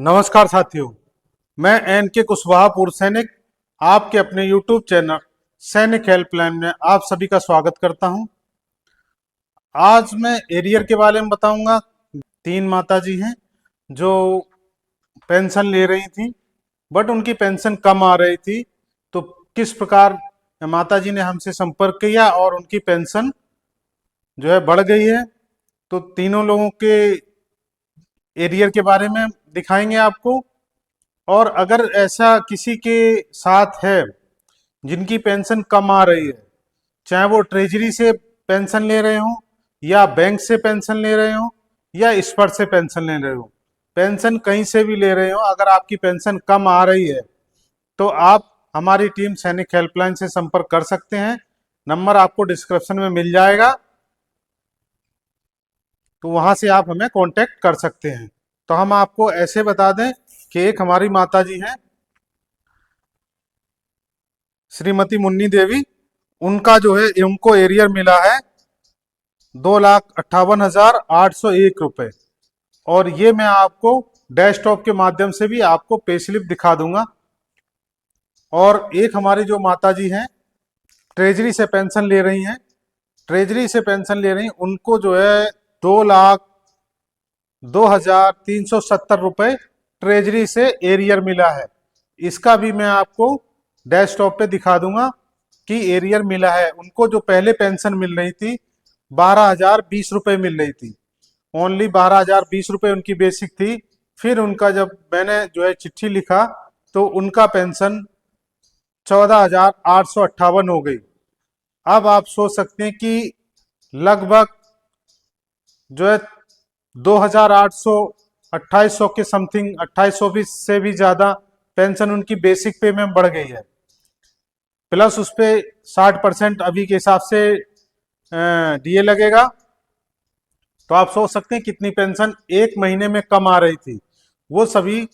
नमस्कार साथियों, मैं एन के कुशवाहा पूर्व सैनिक आपके अपने YouTube चैनल सैनिक हेल्पलाइन में आप सभी का स्वागत करता हूं। आज मैं एरियर के बारे में बताऊंगा। तीन माताजी हैं जो पेंशन ले रही थी, बट उनकी पेंशन कम आ रही थी। तो किस प्रकार माताजी ने हमसे संपर्क किया और उनकी पेंशन जो है बढ़ गई है। तो तीनों लोगों के एरियर के बारे में दिखाएंगे आपको। और अगर ऐसा किसी के साथ है जिनकी पेंशन कम आ रही है, चाहे वो ट्रेजरी से पेंशन ले रहे हो या बैंक से पेंशन ले रहे हो या स्पर से पेंशन ले रहे हो, पेंशन कहीं से भी ले रहे हो, अगर आपकी पेंशन कम आ रही है तो आप हमारी टीम सैनिक हेल्पलाइन से संपर्क कर सकते हैं। नंबर आपको डिस्क्रिप्शन में मिल जाएगा, तो वहां से आप हमें कांटेक्ट कर सकते हैं। तो हम आपको ऐसे बता दें कि एक हमारी माताजी हैं श्रीमती मुन्नी देवी, उनका जो है उनको एरियर मिला है 2,58,801 रुपए। और ये मैं आपको डेस्कटॉप के माध्यम से भी आपको पे स्लिप दिखा दूंगा। और एक हमारी जो माताजी हैं ट्रेजरी से पेंशन ले रही हैं, ट्रेजरी से पेंशन ले रही हैं, उनको जो है 2,02,370 रुपए ट्रेजरी से एरियर मिला है। इसका भी मैं आपको डेस्कटॉप पे दिखा दूंगा कि एरियर मिला है। उनको जो पहले पेंशन मिल रही थी 12,020 रुपए मिल रही थी, ओनली 12,020 रुपए उनकी बेसिक थी। फिर उनका जब मैंने जो है चिट्ठी लिखा तो उनका पेंशन 14,858 हो गई। अब आप सोच सकते हैं कि लगभग जो है 2,800 2,800 के समथिंग, 2,800 भी से भी ज्यादा पेंशन उनकी बेसिक पे में बढ़ गई है। प्लस उस पर 60% अभी के हिसाब से डीए लगेगा। तो आप सोच सकते हैं कितनी पेंशन एक महीने में कम आ रही थी। वो सभी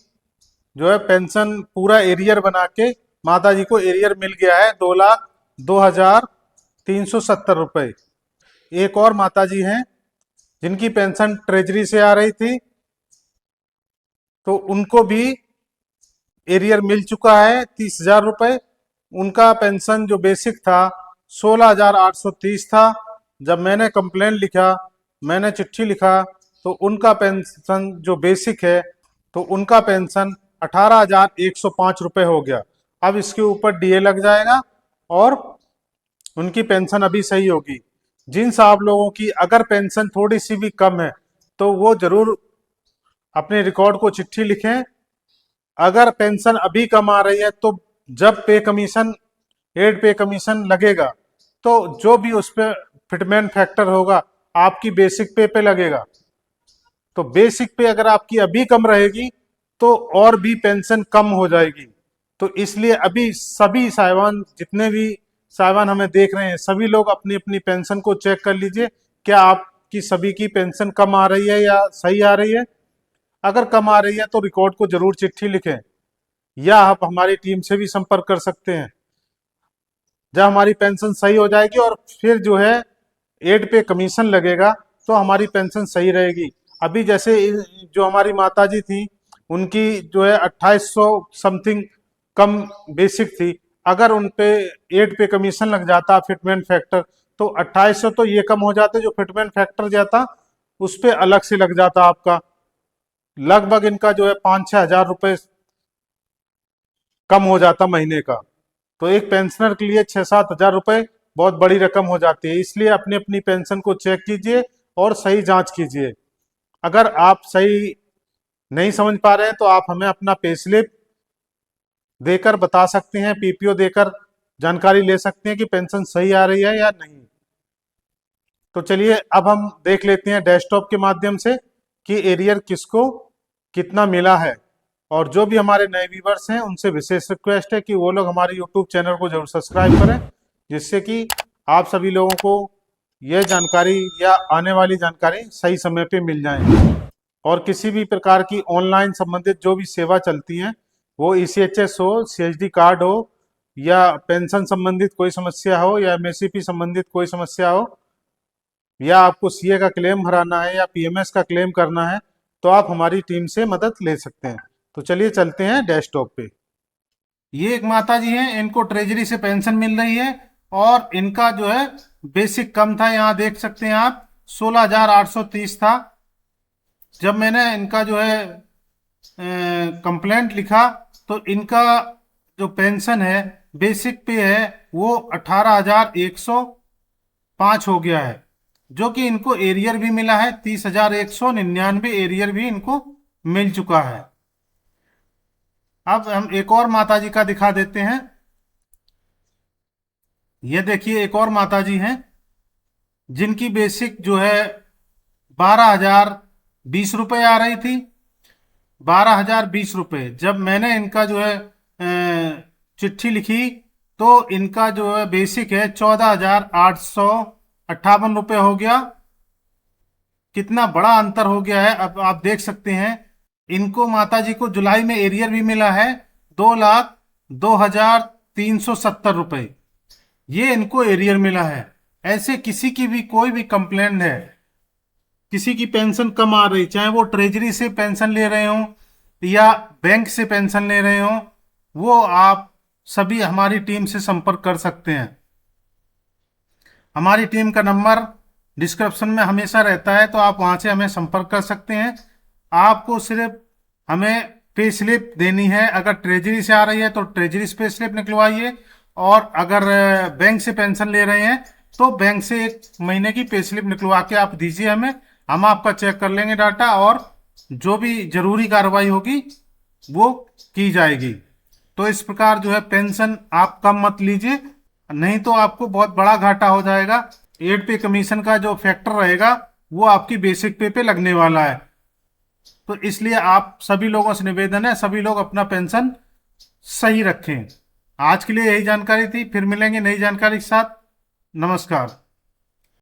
जो है पेंशन पूरा एरियर बना के माता जी को एरियर मिल गया है 2,02,370 रुपए। एक और माता जी हैं जिनकी पेंशन ट्रेजरी से आ रही थी, तो उनको भी एरियर मिल चुका है 30,000 रुपए। उनका पेंशन जो बेसिक था 16,830 था। जब मैंने कंप्लेन लिखा, मैंने चिट्ठी लिखा, तो उनका पेंशन जो बेसिक है तो उनका पेंशन 18,105 रुपए हो गया। अब इसके ऊपर डीए लग जाएगा और उनकी पेंशन अभी सही होगी। जिन साहब लोगों की अगर पेंशन थोड़ी सी भी कम है तो वो जरूर अपने रिकॉर्ड को चिट्ठी लिखें। अगर पेंशन अभी कम आ रही है तो जब पे कमीशन, एड पे कमीशन लगेगा तो जो भी उस पर फिटमेंट फैक्टर होगा आपकी बेसिक पे लगेगा। तो बेसिक पे अगर आपकी अभी कम रहेगी तो और भी पेंशन कम हो जाएगी। तो इसलिए अभी सभी साहिबान, जितने भी साहिबान हमें देख रहे हैं, सभी लोग अपनी अपनी पेंशन को चेक कर लीजिए, क्या आपकी सभी की पेंशन कम आ रही है या सही आ रही है। अगर कम आ रही है तो रिकॉर्ड को जरूर चिट्ठी लिखें, या आप हमारी टीम से भी संपर्क कर सकते हैं। जब हमारी पेंशन सही हो जाएगी और फिर जो है एड पे कमीशन लगेगा तो हमारी पेंशन सही रहेगी। अभी जैसे जो हमारी माताजी थी उनकी जो है 2,800 समथिंग कम बेसिक थी, अगर उन पे एड पे कमीशन लग जाता फिटमेंट फैक्टर तो 2,800 तो ये कम हो जाते, जो फिटमेंट फैक्टर जाता उस पे अलग से लग जाता आपका। लगभग इनका जो है 5-6 हज़ार रुपए कम हो जाता महीने का। तो एक पेंशनर के लिए 6-7 हज़ार रुपए बहुत बड़ी रकम हो जाती है। इसलिए अपनी अपनी पेंशन को चेक कीजिए और सही जांच कीजिए। अगर आप सही नहीं समझ पा रहे हैं तो आप हमें अपना पे स्लिप देकर बता सकते हैं, पीपीओ देकर जानकारी ले सकते हैं कि पेंशन सही आ रही है या नहीं। तो चलिए अब हम देख लेते हैं डेस्कटॉप के माध्यम से कि एरियर किसको कितना मिला है। और जो भी हमारे नए व्यूवर्स हैं उनसे विशेष रिक्वेस्ट है कि वो लोग हमारे यूट्यूब चैनल को जरूर सब्सक्राइब करें, जिससे कि आप सभी लोगों को यह जानकारी या आने वाली जानकारी सही समय पे मिल जाए। और किसी भी प्रकार की ऑनलाइन संबंधित जो भी सेवा चलती हैं, वो ईसीएचएस हो, सीएचडी कार्ड हो, या पेंशन संबंधित कोई समस्या हो, या एमएससीपी संबंधित कोई समस्या हो, या आपको सीए का क्लेम भराना है या पीएमएस का क्लेम करना है, तो आप हमारी टीम से मदद ले सकते हैं। तो चलिए चलते हैं डेस्कटॉप पे। ये एक माता जी हैं, इनको ट्रेजरी से पेंशन मिल रही है और इनका जो है बेसिक कम था, यहाँ देख सकते हैं आप 16,830 था। जब मैंने इनका जो है कंप्लेंट लिखा तो इनका जो पेंशन है बेसिक पे है वो 18,105 हो गया है, जो कि इनको एरियर भी मिला है 30,199 एरियर भी इनको मिल चुका है। अब हम एक और माता जी का दिखा देते हैं। ये देखिए एक और माता जी हैं जिनकी बेसिक जो है 12,020 रुपये आ रही थी। 12,020 रुपये जब मैंने इनका जो है चिट्ठी लिखी तो इनका जो है बेसिक है 14,858 रुपये हो गया। कितना बड़ा अंतर हो गया है, अब आप देख सकते हैं। इनको माता जी को जुलाई में एरियर भी मिला है 2,02,370 रुपये, ये इनको एरियर मिला है। ऐसे किसी की भी कोई भी कंप्लेंट है, किसी की पेंशन कम आ रही, चाहे वो ट्रेजरी से पेंशन ले रहे हो या बैंक से पेंशन ले रहे हो, वो आप सभी हमारी टीम से संपर्क कर सकते हैं। हमारी टीम का नंबर डिस्क्रिप्शन में हमेशा रहता है, तो आप वहां से हमें संपर्क कर सकते हैं। आपको सिर्फ हमें पे स्लिप देनी है। अगर ट्रेजरी से आ रही है तो ट्रेजरी से पे स्लिप निकलवाइए, और अगर बैंक से पेंशन ले रहे हैं तो बैंक से 1 महीने की पे स्लिप निकलवा के आप दीजिए हमें। हम आपका चेक कर लेंगे डाटा, और जो भी जरूरी कार्रवाई होगी वो की जाएगी। तो इस प्रकार जो है पेंशन आप कम मत लीजिए, नहीं तो आपको बहुत बड़ा घाटा हो जाएगा। 8 पे कमीशन का जो फैक्टर रहेगा वो आपकी बेसिक पे लगने वाला है। तो इसलिए आप सभी लोगों से निवेदन है, सभी लोग अपना पेंशन सही रखें। आज के लिए यही जानकारी थी, फिर मिलेंगे नई जानकारी के साथ। नमस्कार।